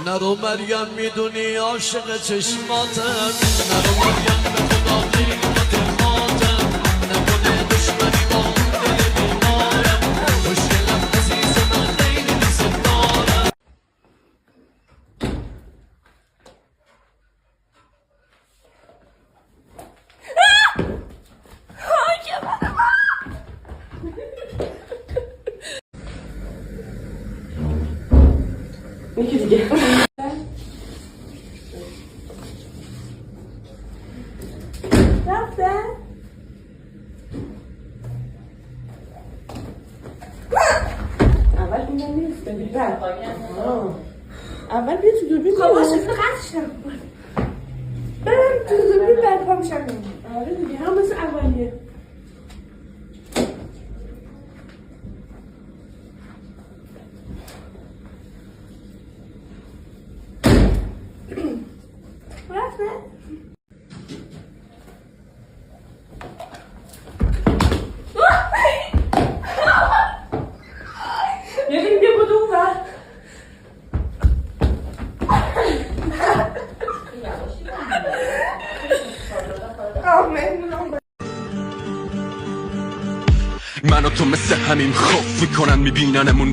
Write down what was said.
نرو مریم میدونی عاشق چشماتم، نرو مریم به خدا قیمت ماتم، نکنه دشمنی با اون دل بیمارم، مشکلم عزیز من خیلی دوست دارم. یکی دیگه رفته اول اینجا نیست اول بیا تو دوربین خب باشه قطعشم برم تو دوربین بعد پا میشم. آره دیگه هم مثل اولیه. رفته یه دیگه بودون و من و تو مثل همین خوف میکنن میبیننمون